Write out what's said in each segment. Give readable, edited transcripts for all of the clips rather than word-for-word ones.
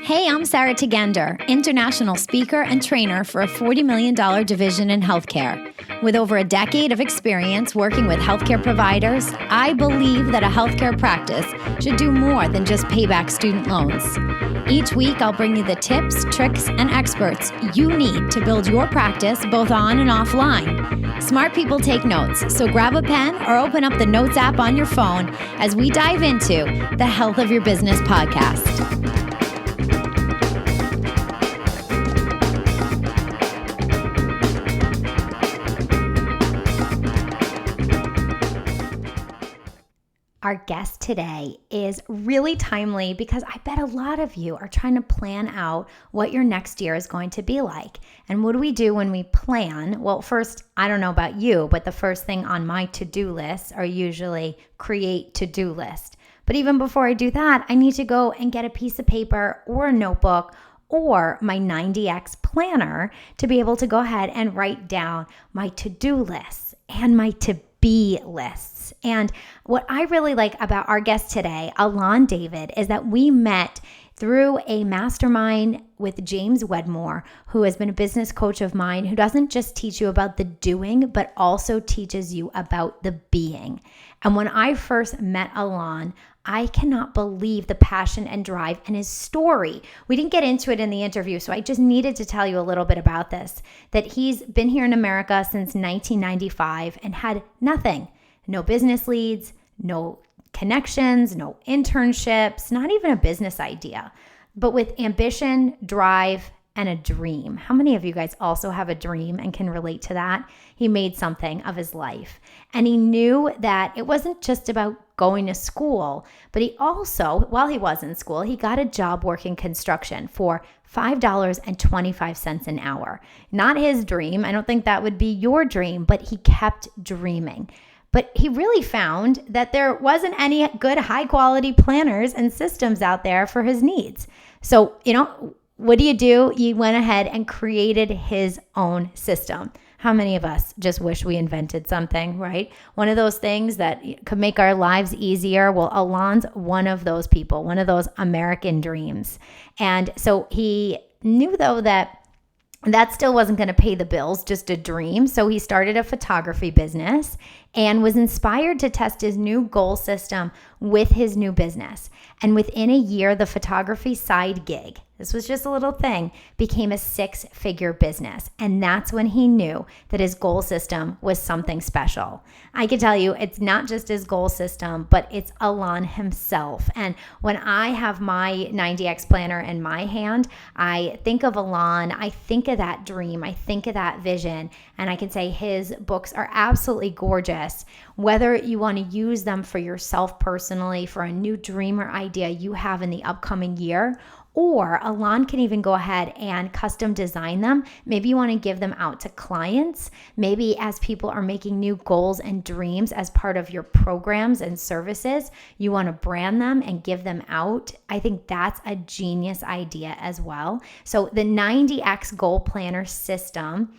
Hey, I'm Sarah Tagander, international speaker and trainer for a $40 million division in healthcare. With over a decade of experience working with healthcare providers, I believe that a healthcare practice should do more than just pay back student loans. Each week, I'll bring you the tips, tricks, and experts you need to build your practice both on and offline. Smart people take notes, so grab a pen or open up the Notes app on your phone as we dive into the Health of Your Business podcast. Our guest today is really timely because I bet a lot of you are trying to plan out what your next year is going to be like. And what do we do when we plan? Well, first, I don't know about you, but the first thing on my to-do list are usually create to-do list. But even before I do that, I need to go and get a piece of paper or a notebook or my 90X planner to be able to go ahead and write down my to-do lists and my to-be lists. And what I really like about our guest today, ALoN David, is that we met through a mastermind with James Wedmore, who has been a business coach of mine, who doesn't just teach you about the doing, but also teaches you about the being. And when I first met ALoN, I cannot believe the passion and drive and his story. We didn't get into it in the interview, so I just needed to tell you a little bit about this, that he's been here in America since 1995 and had nothing. No business leads, no connections, no internships, not even a business idea, but with ambition, drive, and a dream. How many of you guys also have a dream and can relate to that? He made something of his life. And he knew that it wasn't just about going to school, but he also, while he was in school, he got a job working construction for $5.25 an hour. Not his dream. I don't think that would be your dream, but he kept dreaming. But he really found that there wasn't any good high quality planners and systems out there for his needs. So, what do? You went ahead and created his own system. How many of us just wish we invented something, right? One of those things that could make our lives easier. Well, ALoN's one of those people, one of those American dreams. And so he knew though that still wasn't going to pay the bills, just a dream. So he started a photography business and was inspired to test his new goal system with his new business. And within a year, the photography side gig, this was just a little thing, became a 6-figure business. And that's when he knew that his goal system was something special. I can tell you, it's not just his goal system, but it's ALoN himself. And when I have my 90X planner in my hand, I think of ALoN, I think of that dream, I think of that vision, and I can say his books are absolutely gorgeous. Whether you want to use them for yourself personally, for a new dream or idea you have in the upcoming year, or ALoN can even go ahead and custom design them. Maybe you want to give them out to clients. Maybe as people are making new goals and dreams as part of your programs and services, you want to brand them and give them out. I think that's a genius idea as well. So the 90X Goal Planner system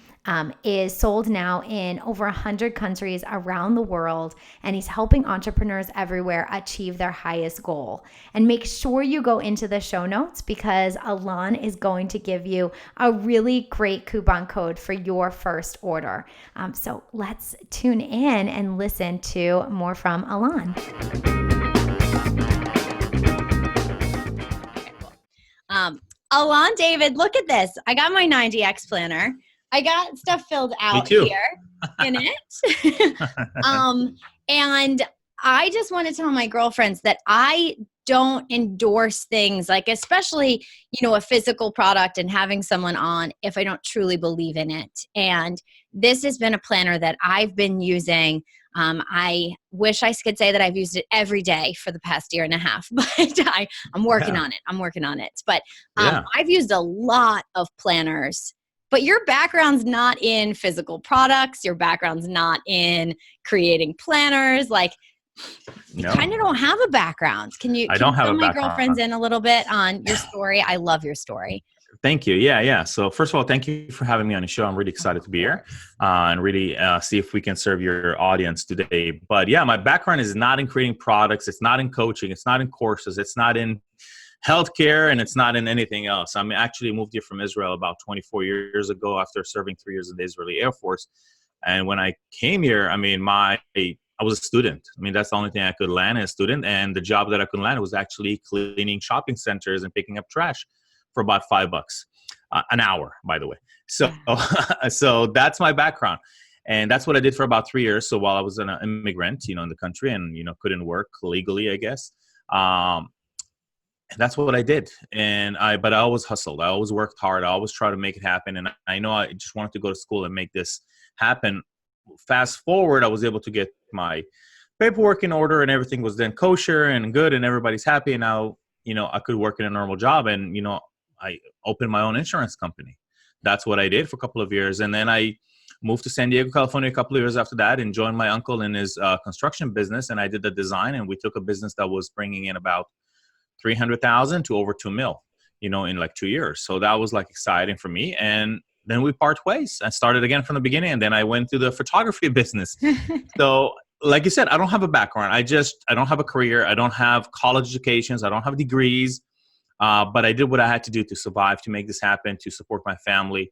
is sold now in over 100 countries around the world, and he's helping entrepreneurs everywhere achieve their highest goal. And make sure you go into the show notes because ALoN is going to give you a really great coupon code for your first order. So let's tune in and listen to more from ALoN. ALoN David, look at this. I got my 90X planner. I got stuff filled out here in it. And I just want to tell my girlfriends that I don't endorse things like, especially, a physical product and having someone on if I don't truly believe in it. And this has been a planner that I've been using. I wish I could say that I've used it every day for the past year and a half, but I'm working on it. But I've used a lot of planners. But your background's not in physical products. Your background's not in creating planners. Like, you kind of don't have a background. Can you fill my girlfriends in a little bit on your story? I love your story. Thank you. Yeah. So first of all, thank you for having me on the show. I'm really excited to be here and really see if we can serve your audience today. But yeah, my background is not in creating products. It's not in coaching. It's not in courses. It's not in healthcare, and it's not in anything else. I mean, actually moved here from Israel about 24 years ago after serving 3 years in the Israeli Air Force. And when I came here, I mean, I was a student. I mean, that's the only thing I could land as a student. And the job that I could land was actually cleaning shopping centers and picking up trash for about $5 an hour, by the way. So, so that's my background. And that's what I did for about 3 years. So while I was an immigrant, in the country and, couldn't work legally, I guess. That's what I did. But I always hustled. I always worked hard. I always tried to make it happen. And I know I just wanted to go to school and make this happen. Fast forward, I was able to get my paperwork in order and everything was then kosher and good and everybody's happy. And now, I could work in a normal job and, I opened my own insurance company. That's what I did for a couple of years. And then I moved to San Diego, California a couple of years after that and joined my uncle in his construction business. And I did the design and we took a business that was bringing in about 300,000 to over 2 mil, in like 2 years. So that was like exciting for me. And then we part ways. I started again from the beginning and then I went to the photography business. So like you said, I don't have a background. I don't have a career. I don't have college educations. I don't have degrees. But I did what I had to do to survive, to make this happen, to support my family.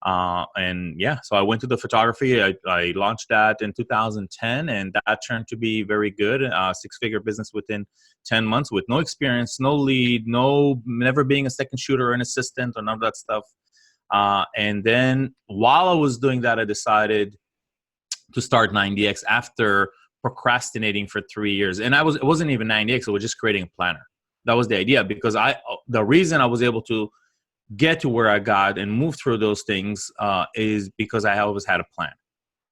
So I went to the photography. I launched that in 2010 and that turned to be very good. 6-figure business within 10 months with no experience, no lead, never being a second shooter or an assistant or none of that stuff. And then while I was doing that, I decided to start 90X after procrastinating for 3 years. And it wasn't even 90X. I was just creating a planner. That was the idea because the reason I was able to get to where I got and move through those things is because I always had a plan.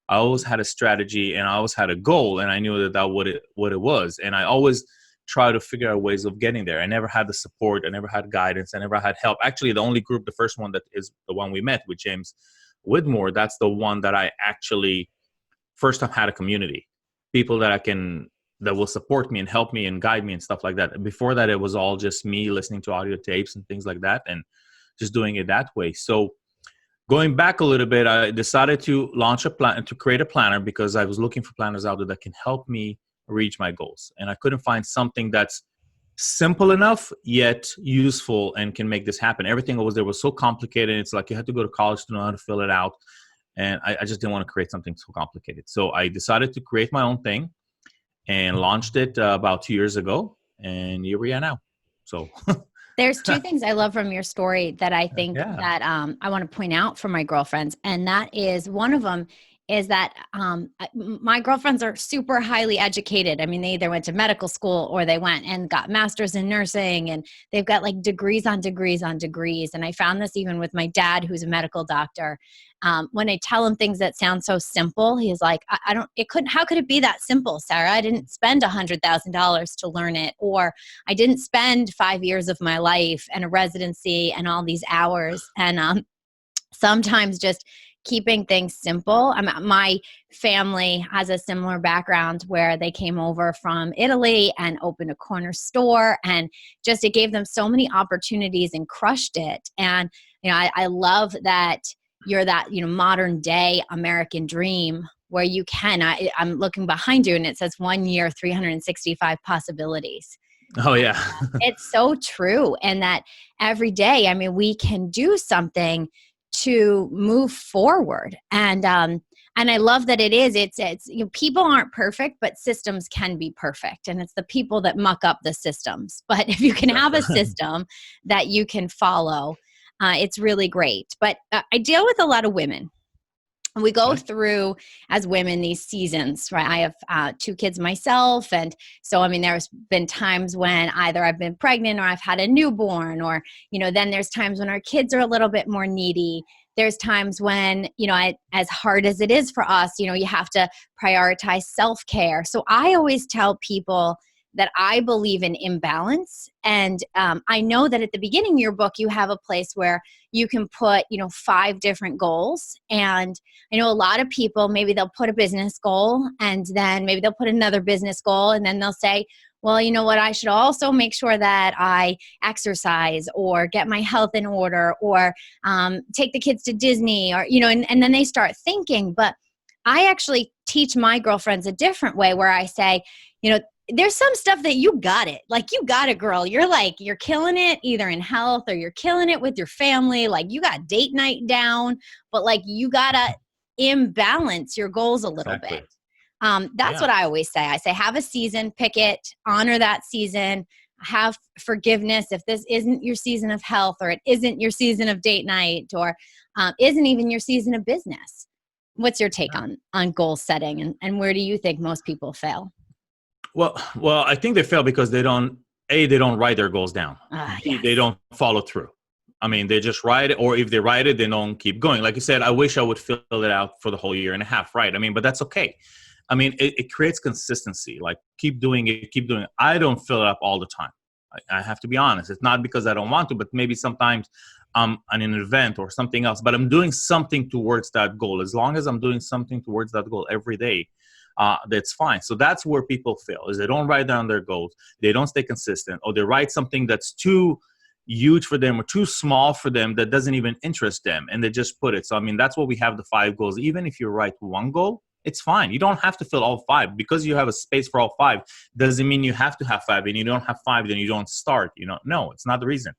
I always had a strategy and I always had a goal and I knew that what it was. And I always try to figure out ways of getting there. I never had the support. I never had guidance. I never had help. Actually, the only group, the first one that is the one we met with James Whitmore, that's the one that I actually first time had a community. People that will support me and help me and guide me and stuff like that. Before that, it was all just me listening to audio tapes and things like that and just doing it that way. So going back a little bit, I decided to launch a plan, to create a planner because I was looking for planners out there that can help me reach my goals. And I couldn't find something that's simple enough yet useful and can make this happen. Everything was so complicated. It's like you had to go to college to know how to fill it out. And I just didn't want to create something so complicated. So I decided to create my own thing and launched it about 2 years ago. And here we are now. So there's two things I love from your story that I think that I want to point out for my girlfriends. And that is one of them is that my girlfriends are super highly educated. I mean, they either went to medical school or they went and got masters in nursing and they've got like degrees on degrees on degrees. And I found this even with my dad, who's a medical doctor. When I tell him things that sound so simple, he's like, how could it be that simple, Sarah? I didn't spend $100,000 to learn it, or I didn't spend 5 years of my life and a residency and all these hours. And sometimes just keeping things simple. My family has a similar background where they came over from Italy and opened a corner store, and just it gave them so many opportunities and crushed it. And I love that you're that modern day American dream where you can. I'm looking behind you and it says 1 year, 365 possibilities. Oh yeah, it's so true. And that every day, we can do something to move forward. And I love that it's people aren't perfect, but systems can be perfect. And it's the people that muck up the systems. But if you can have a system that you can follow, it's really great. But I deal with a lot of women. We go through as women these seasons, right? I have 2 kids myself. And so, there's been times when either I've been pregnant or I've had a newborn, or, then there's times when our kids are a little bit more needy. There's times when, as hard as it is for us, you have to prioritize self-care. So I always tell people that I believe in imbalance. And I know that at the beginning of your book, you have a place where you can put, 5 different goals. And I know a lot of people, maybe they'll put a business goal and then maybe they'll put another business goal. And then they'll say, well, you know what, I should also make sure that I exercise or get my health in order or take the kids to Disney or, and then they start thinking. But I actually teach my girlfriends a different way where I say, there's some stuff that you got it. Like, you got it, girl. You're killing it either in health or you're killing it with your family. Like, you got date night down, but like, you got to imbalance your goals a little Exactly. bit. That's what I always say. I say, have a season, pick it, honor that season, have forgiveness if this isn't your season of health, or it isn't your season of date night, or isn't even your season of business. What's your take on goal setting, and where do you think most people fail? Well, I think they fail because they don't write their goals down. Yes. They don't follow through. I mean, they just write it, or if they write it, they don't keep going. Like you said, I wish I would fill it out for the whole year and a half, right? I mean, but that's okay. I mean, it creates consistency. Like, keep doing it, keep doing it. I don't fill it up all the time. I have to be honest. It's not because I don't want to, but maybe sometimes I'm on an event or something else, but I'm doing something towards that goal. As long as I'm doing something towards that goal every day, that's fine. So that's where people fail, is they don't write down their goals. They don't stay consistent, or they write something that's too huge for them or too small for them that doesn't even interest them, and they just put it. So, I mean, that's what we have the 5 goals. Even if you write one goal, it's fine. You don't have to fill all 5. Because you have a space for all 5 doesn't mean you have to have 5, and you don't have 5, then you don't start. No, it's not the reason.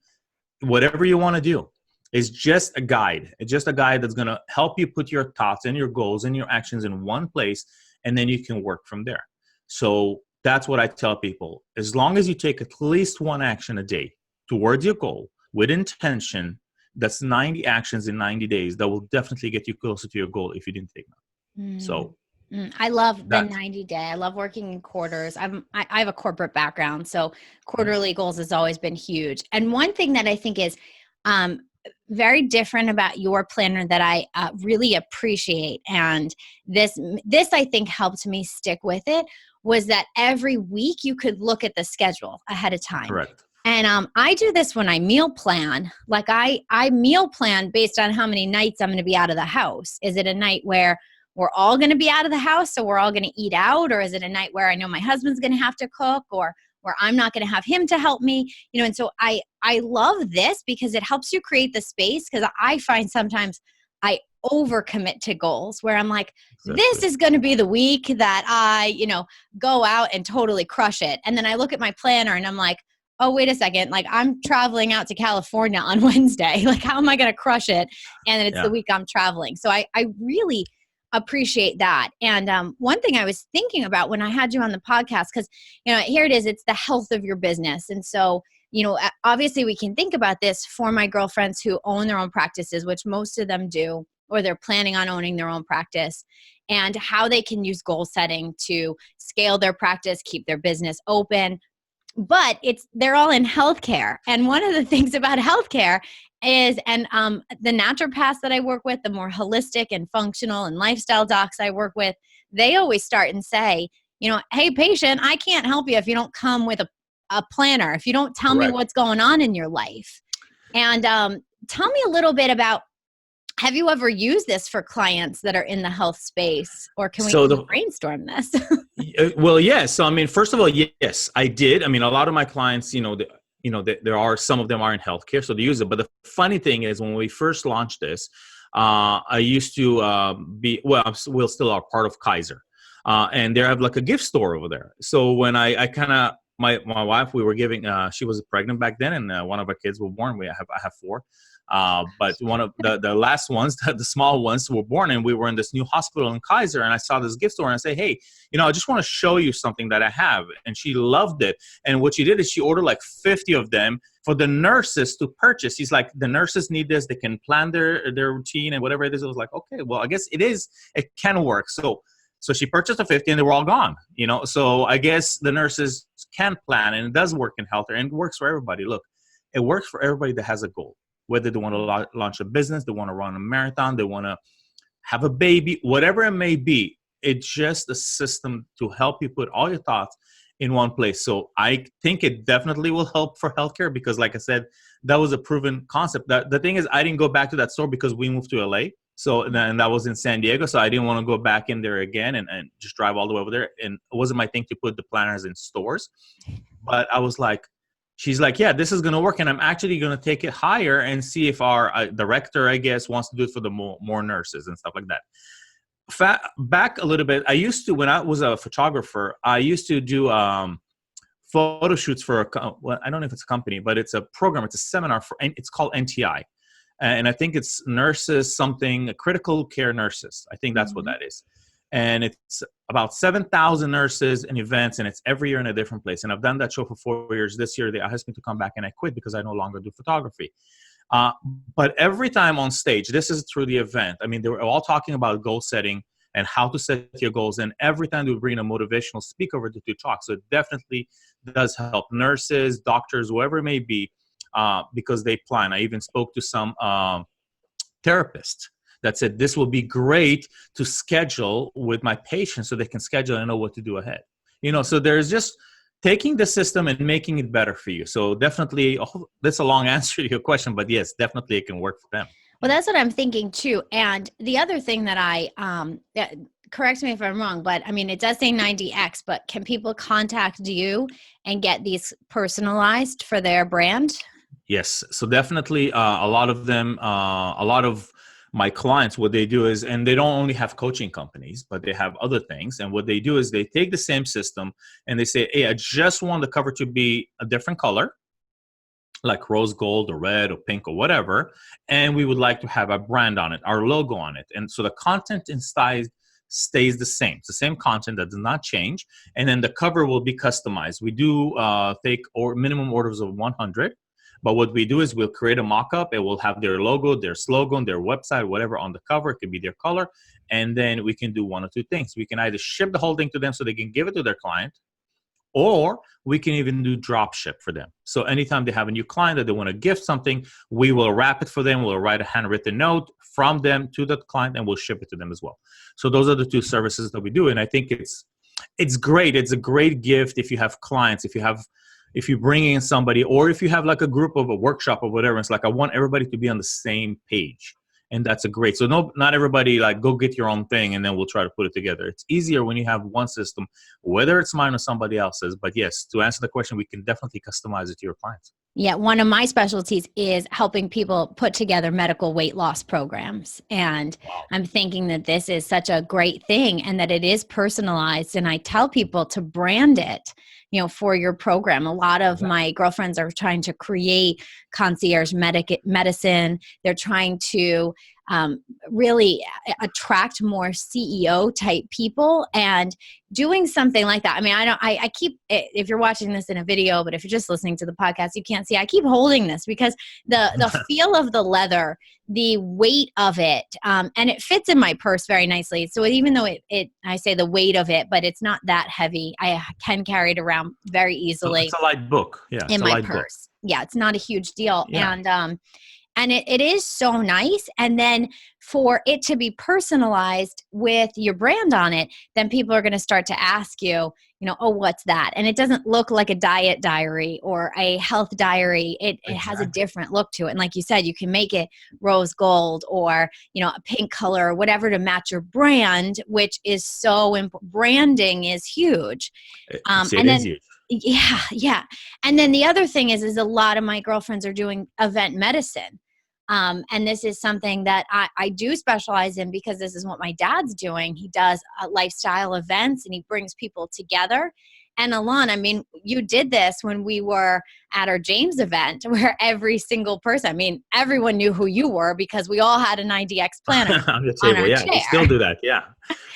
Whatever you want to do is just a guide. It's just a guide that's going to help you put your thoughts and your goals and your actions in one place, and then you can work from there. So that's what I tell people. As long as you take at least one action a day towards your goal with intention, that's 90 actions in 90 days that will definitely get you closer to your goal if you didn't take them. So I love the 90-day. I love working in quarters. I have a corporate background, so quarterly goals has always been huge. And one thing that I think is very different about your planner that I really appreciate, and this I think helped me stick with it, was that every week you could look at the schedule ahead of time. Correct. And I do this when I meal plan. Like, I meal plan based on how many nights I'm going to be out of the house. Is it a night where we're all going to be out of the house, so we're all going to eat out? Or is it a night where I know my husband's going to have to cook, or where I'm not going to have him to help me? And so I love this because it helps you create the space, because I find sometimes I overcommit to goals where I'm like, this is going to be the week that I, go out and totally crush it. And then I look at my planner and I'm like, oh, wait a second. Like, I'm traveling out to California on Wednesday. Like, how am I going to crush it? And then it's the week I'm traveling. So I really appreciate that. And one thing I was thinking about when I had you on the podcast, because, here it is, it's the health of your business. And so, obviously we can think about this for my girlfriends who own their own practices, which most of them do, or they're planning on owning their own practice, and how they can use goal setting to scale their practice, keep their business open. But they're all in healthcare. And one of the things about healthcare is, and the naturopaths that I work with, the more holistic and functional and lifestyle docs I work with, they always start and say, hey, patient, I can't help you if you don't come with a planner, if you don't tell me what's going on in your life. And tell me a little bit about, have you ever used this for clients that are in the health space, or can we brainstorm this? Well, yes. So, I mean, first of all, yes, I did. I mean, a lot of my clients, there are, some of them are in healthcare, so they use it. But the funny thing is, when we first launched this, I used to we'll still are part of Kaiser, and they have like a gift store over there. So when I kind of, my wife, we were giving, she was pregnant back then, and one of our kids were born. I have 4. But one of the last ones, the small ones, were born, and we were in this new hospital in Kaiser, and I saw this gift store, and I said, hey, I just want to show you something that I have. And she loved it. And what she did is she ordered like 50 of them for the nurses to purchase. He's like, the nurses need this. They can plan their routine and whatever it is. I was like, okay, well, I guess it can work. So she purchased the 50, and they were all gone, So I guess the nurses can plan, and it does work in healthcare, and it works for everybody. Look, it works for everybody that has a goal. Whether they want to launch a business, they want to run a marathon, they want to have a baby, whatever it may be, it's just a system to help you put all your thoughts in one place. So I think it definitely will help for healthcare, because like I said, that was a proven concept. The thing is, I didn't go back to that store because we moved to LA. So then that was in San Diego. So I didn't want to go back in there again and just drive all the way over there. And it wasn't my thing to put the planners in stores. But I was like, she's like, yeah, this is going to work. And I'm actually going to take it higher and see if our director, I guess, wants to do it for the more nurses and stuff like that. back a little bit, I used to, when I was a photographer, I used to do photo shoots for well, I don't know if it's a company, but it's a program, it's a seminar for, and it's called NTI. And I think it's nurses, something, critical care nurses. I think that's what that is. And it's about 7,000 nurses and events, and it's every year in a different place. And I've done that show for 4 years. This year, they asked me to come back, and I quit because I no longer do photography. But every time on stage, this is through the event. I mean, they were all talking about goal setting and how to set your goals. And every time they would bring a motivational speaker over to talk. So it definitely does help nurses, doctors, whoever it may be, because they plan. I even spoke to some therapists that said, this will be great to schedule with my patients so they can schedule and know what to do ahead. You know, so there's just taking the system and making it better for you. So definitely, that's a long answer to your question, but yes, definitely it can work for them. Well, that's what I'm thinking too. And the other thing that correct me if I'm wrong, but I mean, it does say 90X, but can people contact you and get these personalized for their brand? Yes. So definitely a lot of them, a lot of my clients, what they do is, and they don't only have coaching companies, but they have other things. And what they do is they take the same system and they say, hey, I just want the cover to be a different color, like rose gold or red or pink or whatever. And we would like to have a brand on it, our logo on it. And so the content inside stays the same. It's the same content that does not change. And then the cover will be customized. We do take minimum orders of 100. But what we do is we'll create a mock-up. It will have their logo, their slogan, their website, whatever on the cover. It can be their color. And then we can do one or two things. We can either ship the whole thing to them so they can give it to their client, or we can even do drop ship for them. So anytime they have a new client that they want to gift something, we will wrap it for them. We'll write a handwritten note from them to the client, and we'll ship it to them as well. So those are the two services that we do. And I think it's great. It's a great gift if you have clients, if you bring in somebody, or if you have like a group of a workshop or whatever. It's like, I want everybody to be on the same page. And that's a great. So not everybody like go get your own thing and then we'll try to put it together. It's easier when you have one system, whether it's mine or somebody else's. But yes, to answer the question, we can definitely customize it to your clients. Yeah, one of my specialties is helping people put together medical weight loss programs. And I'm thinking that this is such a great thing and that it is personalized. And I tell people to brand it, for your program. A lot of my girlfriends are trying to create concierge medicine. They're trying to really attract more CEO type people, and doing something like that. I mean, I keep, if you're watching this in a video, but if you're just listening to the podcast, you can't see, I keep holding this because the feel of the leather, the weight of it, and it fits in my purse very nicely. So even though I say the weight of it, but it's not that heavy, I can carry it around very easily. So it's a light book. Yeah. In my purse. Yeah. It's not a huge deal. Yeah. And it is so nice. And then for it to be personalized with your brand on it, then people are going to start to ask you, oh, what's that? And it doesn't look like a diet diary or a health diary. It has a different look to it. And like you said, you can make it rose gold or, a pink color or whatever to match your brand, which is so branding is huge. It is huge. Yeah. And then the other thing is a lot of my girlfriends are doing event medicine. And this is something that I do specialize in because this is what my dad's doing. He does lifestyle events and he brings people together. And ALoN, I mean, you did this when we were at our James event where every single person, I mean, everyone knew who you were because we all had an 90X planner on the table. on our chair. We still do that. Yeah.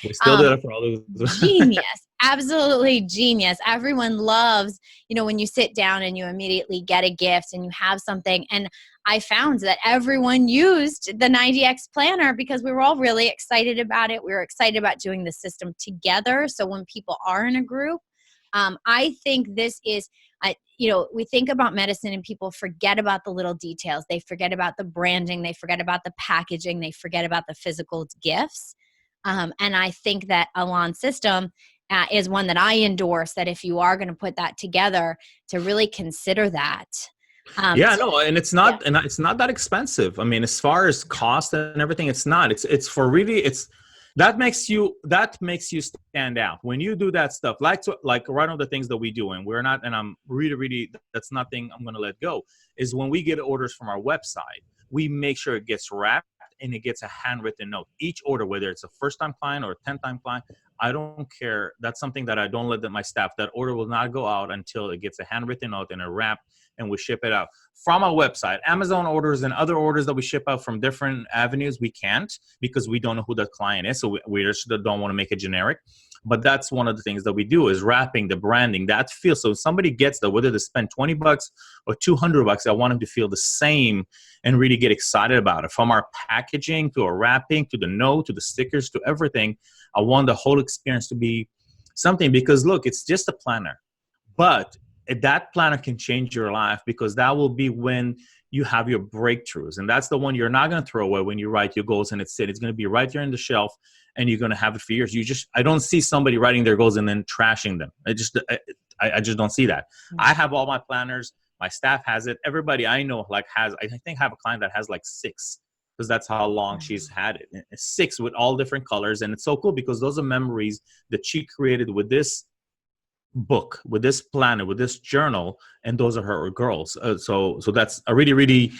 We still do that for all those. Genius. Absolutely genius. Everyone loves, when you sit down and you immediately get a gift and you have something. And I found that everyone used the 90X planner because we were all really excited about it. We were excited about doing the system together. So when people are in a group, I think this is, we think about medicine and people forget about the little details. They forget about the branding. They forget about the packaging. They forget about the physical gifts. And I think that ALoN system is one that I endorse, that if you are going to put that together, to really consider that. And it's not, and it's not that expensive. I mean, as far as cost and everything, it's not. It's for really, that makes you stand out when you do that stuff. Like one of the things that we do, and we're not, and I'm really, that's nothing I'm going to let go, is when we get orders from our website, we make sure it gets wrapped and it gets a handwritten note. Each order, whether it's a first-time client or a 10th-time client, I don't care. That's something that I don't let my staff. That order will not go out until it gets a handwritten note and a wrap, and we ship it out. From our website, Amazon orders and other orders that we ship out from different avenues, we can't because we don't know who the client is. So we just don't want to make it generic. But that's one of the things that we do is wrapping, the branding, that feel. So if somebody gets that, whether they spend $20 or $200, I want them to feel the same and really get excited about it. From our packaging to our wrapping to the note to the stickers to everything, I want the whole experience to be something, because look, it's just a planner, but that planner can change your life, because that will be when you have your breakthroughs. And that's the one you're not going to throw away when you write your goals and it's going to be right there in the shelf and you're going to have it for years. I don't see somebody writing their goals and then trashing them. I just don't see that. Mm-hmm. I have all my planners. My staff has it. Everybody I know I have a client that has like 6, because that's how long she's had it. 6 with all different colors. And it's so cool because those are memories that she created with this book, with this planner, with this journal, and those are her girls. So that's, I really, really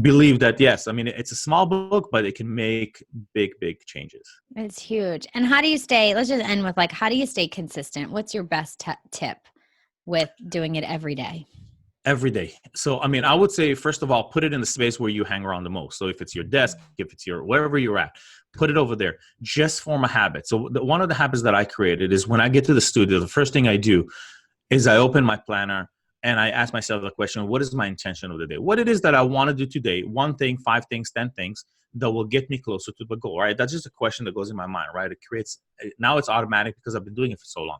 believe that, yes, I mean, it's a small book, but it can make big changes. It's huge. And how do you stay, let's just end with how do you stay consistent? What's your best tip with doing it every day? Every day. So, I mean, I would say, first of all, put it in the space where you hang around the most. So if it's your desk, if it's wherever you're at, put it over there. Just form a habit. So one of the habits that I created is when I get to the studio, the first thing I do is I open my planner and I ask myself the question, what is my intention of the day? What it is that I want to do today, 1 thing, 5 things, 10 things that will get me closer to the goal, right? That's just a question that goes in my mind, right? Now it's automatic because I've been doing it for so long.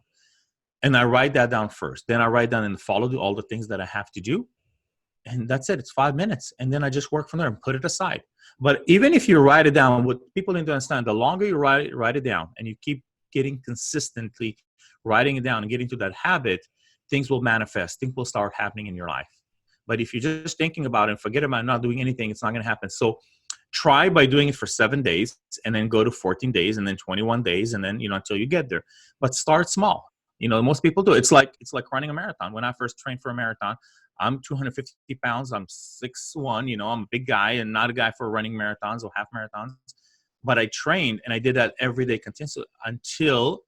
And I write that down first. Then I write down and follow all the things that I have to do. And that's it. It's 5 minutes. And then I just work from there and put it aside. But even if you write it down, what people need to understand, the longer you write it down and you keep getting consistently writing it down and getting to that habit, things will manifest. Things will start happening in your life. But if you're just thinking about it and forget about not doing anything, it's not going to happen. So try by doing it for 7 days and then go to 14 days and then 21 days and then, until you get there. But start small. Most people do. It's like running a marathon. When I first trained for a marathon, I'm 250 pounds. I'm 6'1". I'm a big guy and not a guy for running marathons or half marathons. But I trained and I did that every day continuously until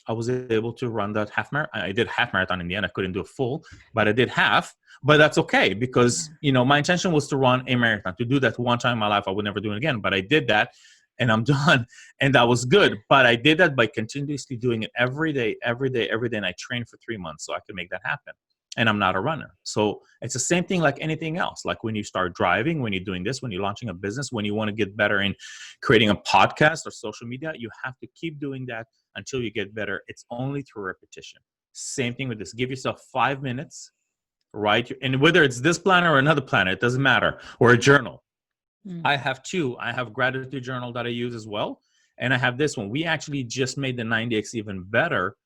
I was able to run that half marathon. I did half marathon in the end. I couldn't do a full, but I did half. But that's okay because, my intention was to run a marathon. To do that one time in my life, I would never do it again. But I did that. And I'm done. And that was good. But I did that by continuously doing it every day. And I trained for 3 months so I could make that happen. And I'm not a runner. So it's the same thing like anything else. Like when you start driving, when you're doing this, when you're launching a business, when you want to get better in creating a podcast or social media, you have to keep doing that until you get better. It's only through repetition. Same thing with this. Give yourself 5 minutes, write. And whether it's this planner or another planner, it doesn't matter. Or a journal. I have 2. I have gratitude journal that I use as well. And I have this one. We actually just made the 90X even better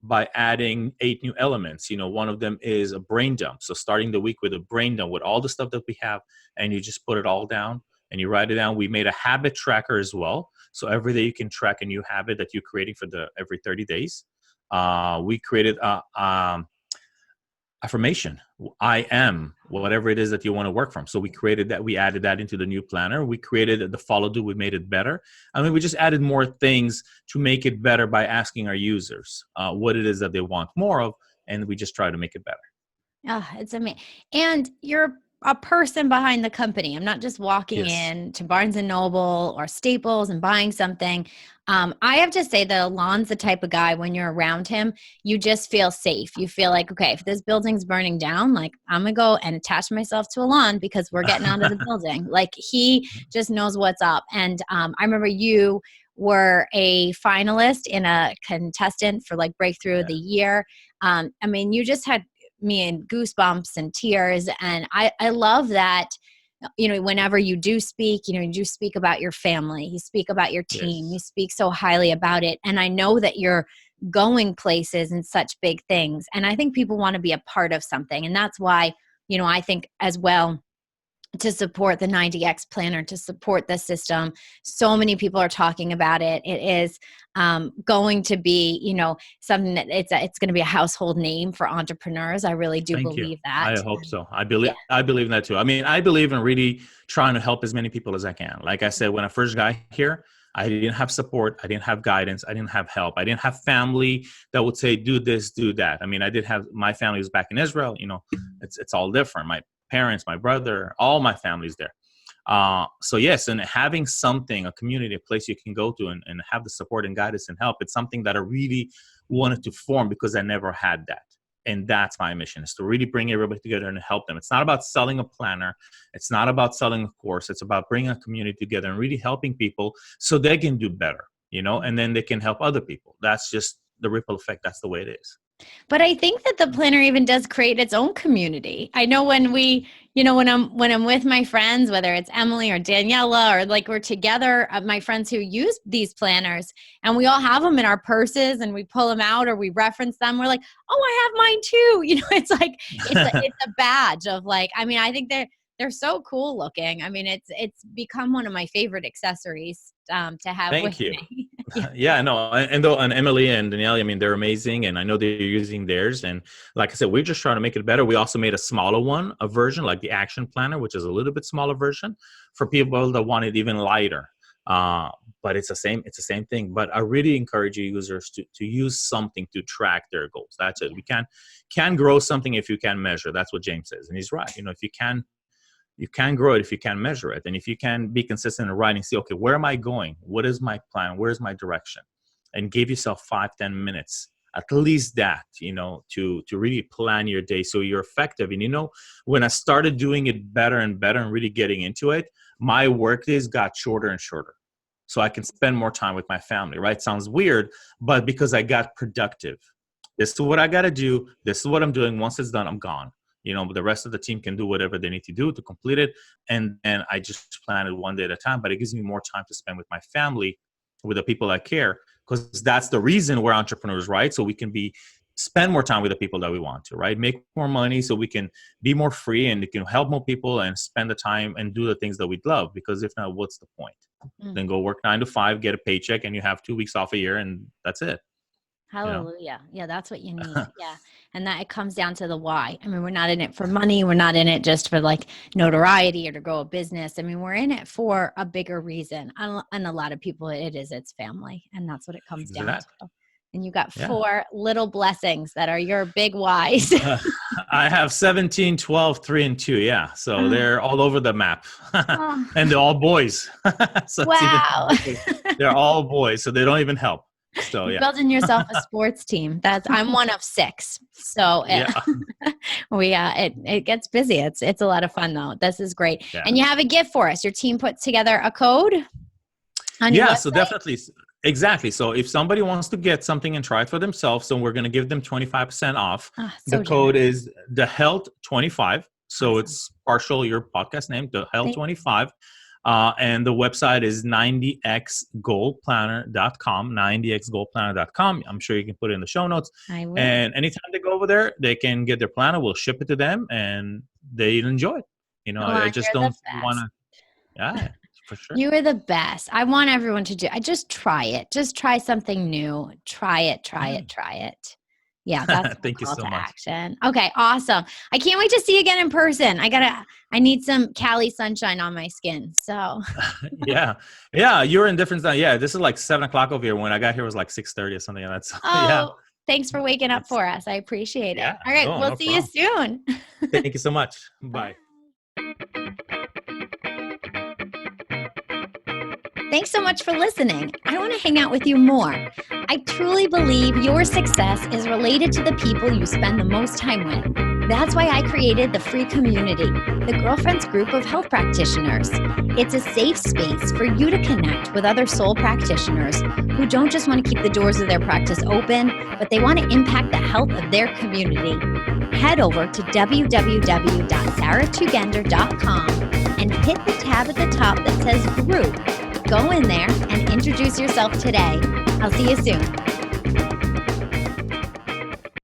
by adding 8 new elements. One of them is a brain dump. So starting the week with a brain dump with all the stuff that we have, and you just put it all down and you write it down. We made a habit tracker as well. So every day you can track a new habit that you're creating for every 30 days. We created affirmation. I am whatever it is that you want to work from. So we created that. We added that into the new planner. We created the follow do. We made it better. I mean, we just added more things to make it better by asking our users what it is that they want more of. And we just try to make it better. Oh, it's amazing. And you're a person behind the company. I'm not just walking in to Barnes and Noble or Staples and buying something. I have to say that ALoN's the type of guy, when you're around him, you just feel safe. You feel like, okay, if this building's burning down, like I'm going to go and attach myself to ALoN because we're getting out of the building. Like he just knows what's up. And I remember you were a finalist in a contestant for Breakthrough of the Year. I mean, you just had me in goosebumps and tears. And I love that, whenever you do speak, you do speak about your family, you speak about your team, you speak so highly about it. And I know that you're going places and such big things. And I think people want to be a part of something. And that's why, I think as well, to support the 90X planner, to support the system. So many people are talking about it. It is going to be, something that it's going to be a household name for entrepreneurs. I really do Thank you. believe that. I hope so. I Yeah. believe in that too. I mean, I believe in really trying to help as many people as I can. Like I said, when I first got here, I didn't have support. I didn't have guidance. I didn't have help. I didn't have family that would say, do this, do that. I mean, I did have, my family was back in Israel. It's all different. My parents, my brother, all my family's there. So yes, and having something, a community, a place you can go to and have the support and guidance and help, it's something that I really wanted to form because I never had that. And that's my mission, is to really bring everybody together and help them. It's not about selling a planner. It's not about selling a course. It's about bringing a community together and really helping people so they can do better, and then they can help other people. That's just the ripple effect. That's the way it is. But I think that the planner even does create its own community. I know when when I'm with my friends, whether it's Emily or Daniela, or like we're together, my friends who use these planners, and we all have them in our purses and we pull them out or we reference them. We're like, oh, I have mine too. It's like, it's a badge of like, I mean, I think they're so cool looking. I mean, it's become one of my favorite accessories to have. Thank with you. me. Yeah, no, and Emily and Danielle, I mean, they're amazing, and I know they're using theirs. And like I said, we're just trying to make it better. We also made a smaller one, a version like the Action Planner, which is a little bit smaller version for people that want it even lighter. But it's the same thing. But I really encourage users to use something to track their goals. That's it. We can grow something if you can measure. That's what James says, and he's right. If you can grow it if you can measure it. And if you can be consistent in writing, see, okay, where am I going? What is my plan? Where's my direction? And give yourself 5-10 minutes, at least that, to really plan your day so you're effective. And when I started doing it better and better and really getting into it, my work days got shorter and shorter. So I can spend more time with my family, right? Sounds weird, but because I got productive. This is what I got to do. This is what I'm doing. Once it's done, I'm gone. The rest of the team can do whatever they need to do to complete it. And I just plan it one day at a time, but it gives me more time to spend with my family, with the people I care, because that's the reason we're entrepreneurs, right? So we can spend more time with the people that we want to, right? Make more money so we can be more free and we can help more people and spend the time and do the things that we'd love. Because if not, what's the point? Then go work 9 to 5, get a paycheck, and you have 2 weeks off a year, and that's it. Hallelujah. Yeah, that's what you need. Yeah. And that it comes down to the why. I mean, we're not in it for money. We're not in it just for like notoriety or to grow a business. I mean, we're in it for a bigger reason. And a lot of people, it's family. And that's what it comes down to. And you got 4 little blessings that are your big whys. I have 17, 12, 3, and 2. Yeah. So they're all over the map. And they're all boys. So wow. They're all boys. So they don't even help. So You're building yourself a sports team. I'm one of 6. So it gets busy. It's a lot of fun though. This is great. Yeah. And you have a gift for us. Your team put together a code on your website? So definitely. Exactly. So if somebody wants to get something and try it for themselves, so we're going to give them 25% off. The code is the Health 25. So it's partial your podcast name, the Health 25. And the website is 90xgoalplanner.com, 90xgoalplanner.com. I'm sure you can put it in the show notes. I will. And anytime they go over there, they can get their planner. We'll ship it to them and they enjoy it. I just don't want to. Yeah, for sure. You are the best. I want everyone to just try it. Just try something new. Try it. Yeah, that's thank you so much. Action. Okay, awesome. I can't wait to see you again in person. I need some Cali sunshine on my skin. So yeah, you're in different time. Yeah, this is like 7:00 over here. When I got here, it was like 6:30 or something. And that's Thanks for waking up for us. I appreciate it. All right, we'll see you soon. Thank you so much. Bye. Thanks so much for listening. I want to hang out with you more. I truly believe your success is related to the people you spend the most time with. That's why I created the free community, the Girlfriends Group of Health Practitioners. It's a safe space for you to connect with other soul practitioners who don't just want to keep the doors of their practice open, but they want to impact the health of their community. Head over to www.saratugender.com and hit the tab at the top that says Group. Go in there and introduce yourself today. I'll see you soon.